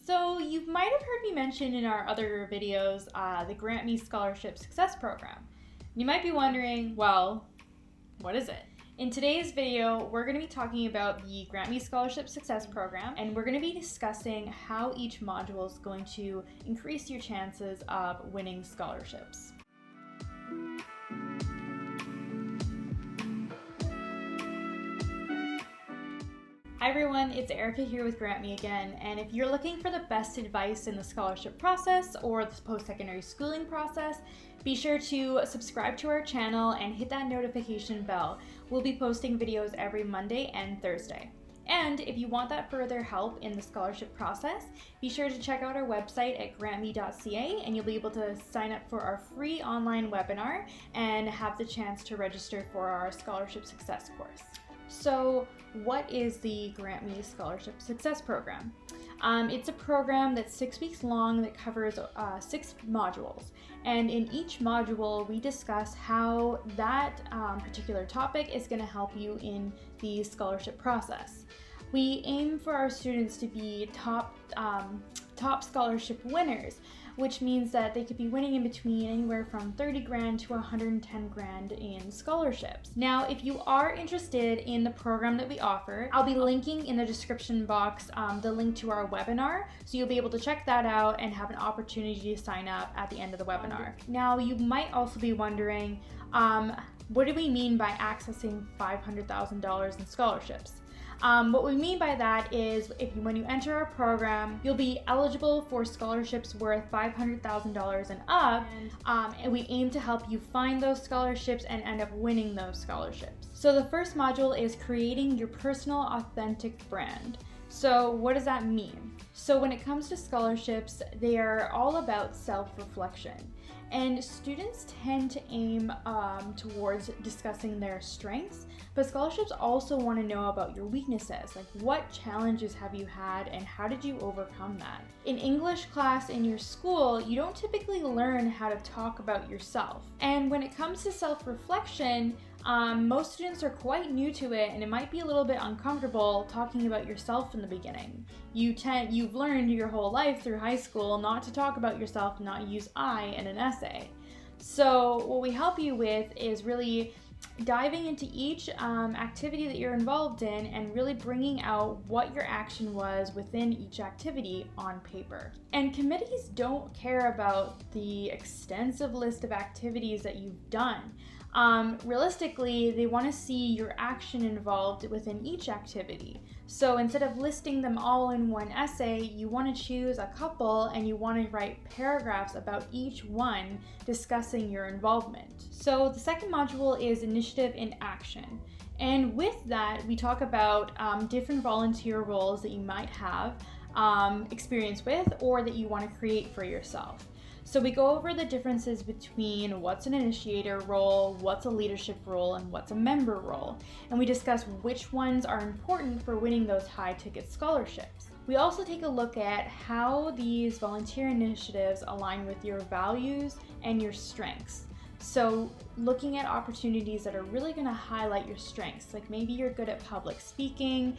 So you might have heard me mention in our other videos the GrantMe Scholarship Success Program. You might be wondering, well, what is it? In today's video, we're going to be talking about the GrantMe Scholarship Success Program, and we're going to be discussing how each module is going to increase your chances of winning scholarships. Hi everyone, it's Erica here with GrantMe again, and if you're looking for the best advice in the scholarship process or the post-secondary schooling process, be sure to subscribe to our channel and hit that notification bell. We'll be posting videos every Monday and Thursday. And if you want that further help in the scholarship process, be sure to check out our website at grantme.ca, and you'll be able to sign up for our free online webinar and have the chance to register for our scholarship success course. So what is the GrantMe Scholarship Success Program? It's a program that's 6 weeks long that covers 6 modules. And in each module, we discuss how that particular topic is going to help you in the scholarship process. We aim for our students to be top scholarship winners, which means that they could be winning in between anywhere from 30 grand to 110 grand in scholarships. Now, if you are interested in the program that we offer, I'll be linking in the description box the link to our webinar, so you'll be able to check that out and have an opportunity to sign up at the end of the webinar. Now, you might also be wondering, what do we mean by accessing $500,000 in scholarships? What we mean by that is when you enter our program, you'll be eligible for scholarships worth $500,000 and up, and we aim to help you find those scholarships and end up winning those scholarships. So the first module is creating your personal authentic brand. So what does that mean? So when it comes to scholarships, they are all about self-reflection. And students tend to aim towards discussing their strengths, but scholarships also want to know about your weaknesses, like what challenges have you had and how did you overcome that? In English class in your school, you don't typically learn how to talk about yourself. And when it comes to self-reflection, most students are quite new to it, and it might be a little bit uncomfortable talking about yourself in the beginning. You've learned your whole life through high school not to talk about yourself, not use I in an essay. So what we help you with is really diving into each activity that you're involved in and really bringing out what your action was within each activity on paper. And committees don't care about the extensive list of activities that you've done. Realistically, they want to see your action involved within each activity. So instead of listing them all in one essay, you want to choose a couple and you want to write paragraphs about each one discussing your involvement. So the second module is initiative in action. And with that, we talk about different volunteer roles that you might have experience with or that you want to create for yourself. So we go over the differences between what's an initiator role, what's a leadership role, and what's a member role. And we discuss which ones are important for winning those high-ticket scholarships. We also take a look at how these volunteer initiatives align with your values and your strengths. So looking at opportunities that are really going to highlight your strengths, like maybe you're good at public speaking,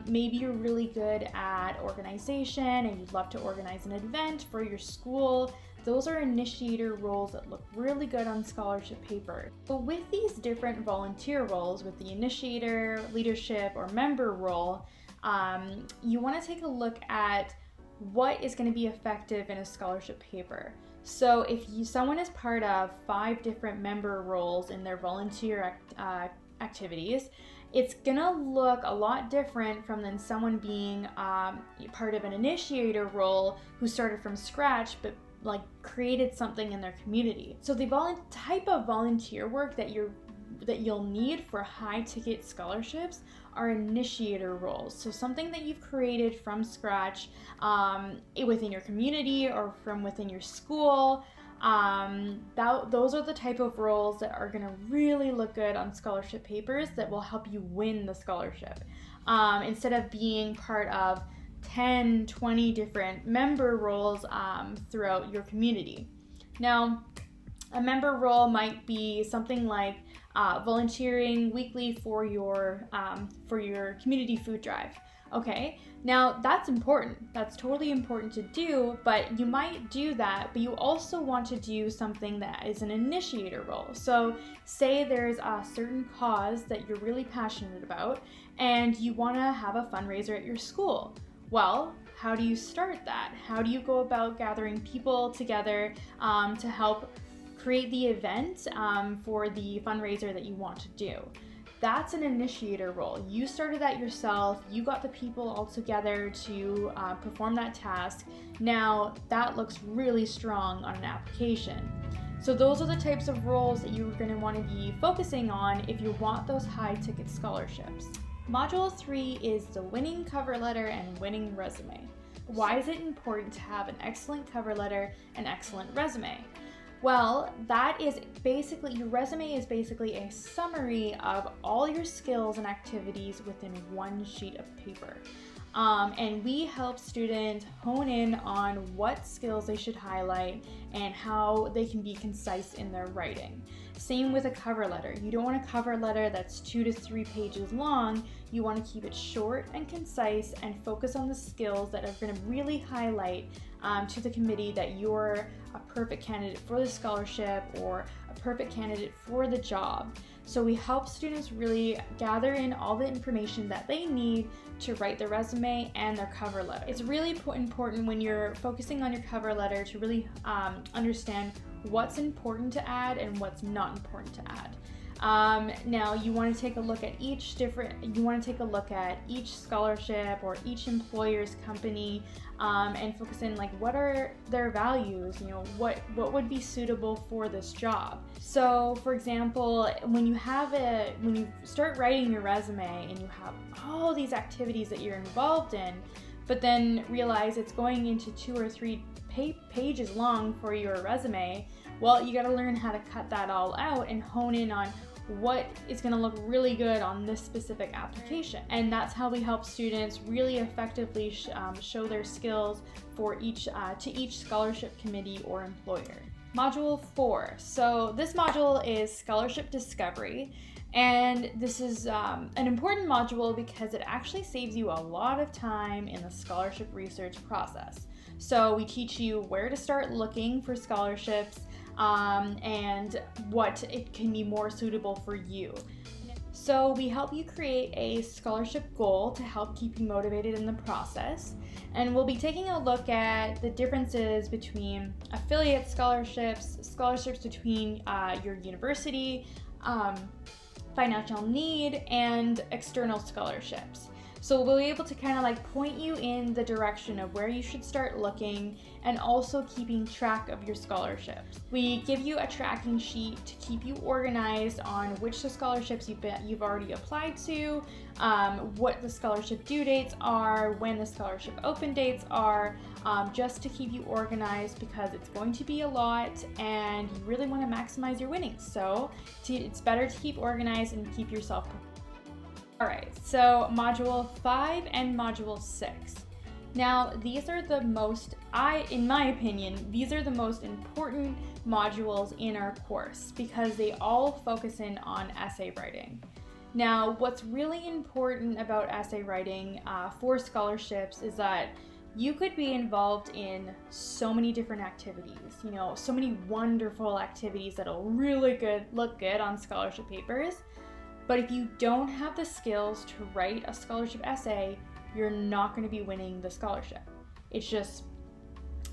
maybe you're really good at organization and you'd love to organize an event for your school. Those are initiator roles that look really good on scholarship paper. But with these different volunteer roles, with the initiator, leadership, or member role, you want to take a look at what is going to be effective in a scholarship paper. So if someone is part of 5 different member roles in their volunteer activities, it's gonna look a lot different from than someone being part of an initiator role who started from scratch but created something in their community. So the type of volunteer work that you'll need for high-ticket scholarships are initiator roles. So something that you've created from scratch within your community or from within your school. Those are the type of roles that are going to really look good on scholarship papers that will help you win the scholarship. Instead of being part of 10, 20 different member roles throughout your community. Now, a member role might be something like volunteering weekly for your community food drive, Okay, now that's important. That's totally important to do, but you might do that, but you also want to do something that is an initiator role. So say there's a certain cause that you're really passionate about and you want to have a fundraiser at your school. Well, how do you start that? How do you go about gathering people together to help create the event for the fundraiser that you want to do? That's an initiator role. You started that yourself, you got the people all together to perform that task. Now that looks really strong on an application. So those are the types of roles that you're going to want to be focusing on if you want those high ticket scholarships. Module 3 is the winning cover letter and winning resume. Why is it important to have an excellent cover letter and excellent resume? Well, that is basically, your resume is basically a summary of all your skills and activities within one sheet of paper. And we help students hone in on what skills they should highlight and how they can be concise in their writing. Same with a cover letter. You don't want a cover letter that's 2 to 3 pages long. You want to keep it short and concise and focus on the skills that are going to really highlight to the committee that you're a perfect candidate for the scholarship or a perfect candidate for the job. So we help students really gather in all the information that they need to write their resume and their cover letter. It's really important when you're focusing on your cover letter to really understand what's important to add and what's not important to add. Now you want to take a look at each scholarship or each employer's company and focus in like what are their values, what would be suitable for this job. So for example, when you start writing your resume and you have all these activities that you're involved in, but then realize it's going into 2 or 3 pages long for your resume, well, you got to learn how to cut that all out and hone in on what is going to look really good on this specific application. And that's how we help students really effectively show their skills for to each scholarship committee or employer. Module 4. So this module is scholarship discovery. And this is an important module because it actually saves you a lot of time in the scholarship research process. So we teach you where to start looking for scholarships and what it can be more suitable for you. So we help you create a scholarship goal to help keep you motivated in the process. And we'll be taking a look at the differences between affiliate scholarships, scholarships between your university, financial need, and external scholarships. So we'll be able to kind of like point you in the direction of where you should start looking and also keeping track of your scholarships. We give you a tracking sheet to keep you organized on which the scholarships you've already applied to, what the scholarship due dates are, when the scholarship open dates are, just to keep you organized because it's going to be a lot and you really want to maximize your winnings. So it's better to keep organized and keep yourself prepared. Alright, so Module 5 and Module 6. Now, these are the most, in my opinion, these are the most important modules in our course because they all focus in on essay writing. Now, what's really important about essay writing for scholarships is that you could be involved in so many different activities, so many wonderful activities that'll really look good on scholarship papers. But if you don't have the skills to write a scholarship essay, you're not going to be winning the scholarship. It's just,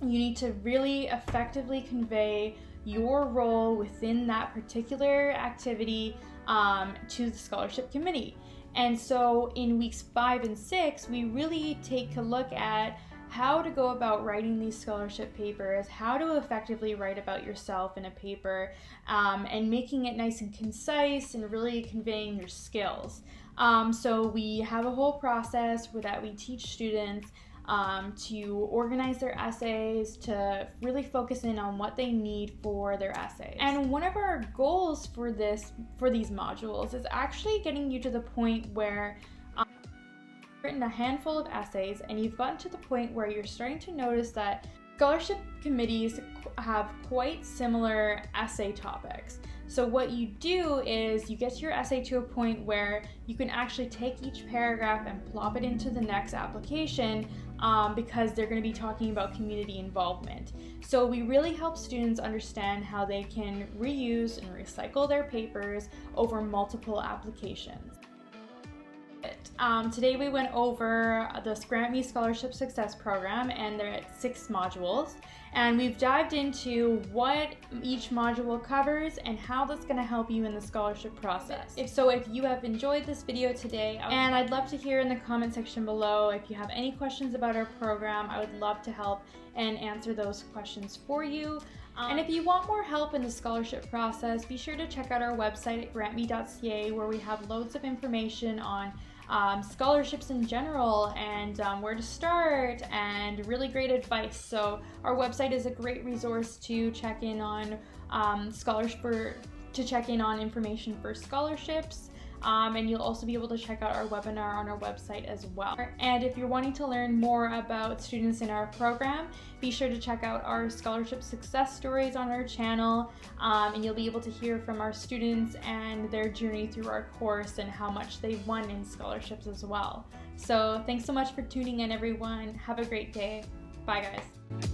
you need to really effectively convey your role within that particular activity to the scholarship committee. And so in weeks 5 and 6, we really take a look at how to go about writing these scholarship papers, how to effectively write about yourself in a paper, and making it nice and concise and really conveying your skills. So we have a whole process that we teach students to organize their essays, to really focus in on what they need for their essays. And one of our goals for these modules is actually getting you to the point where written a handful of essays and you've gotten to the point where you're starting to notice that scholarship committees have quite similar essay topics. So what you do is you get your essay to a point where you can actually take each paragraph and plop it into the next application, because they're going to be talking about community involvement. So we really help students understand how they can reuse and recycle their papers over multiple applications. Today we went over the GrantMe Scholarship Success Program, and they're at 6 modules, and we've dived into what each module covers and how that's going to help you in the scholarship process. If you have enjoyed this video today, and I'd love to hear in the comment section below if you have any questions about our program. I would love to help and answer those questions for you. And if you want more help in the scholarship process, be sure to check out our website at grantme.ca, where we have loads of information on scholarships in general, and where to start, and really great advice. So our website is a great resource to check in on information for scholarships. And you'll also be able to check out our webinar on our website as well. And if you're wanting to learn more about students in our program, be sure to check out our scholarship success stories on our channel, and you'll be able to hear from our students and their journey through our course and how much they've won in scholarships as well. So thanks so much for tuning in, everyone. Have a great day. Bye, guys.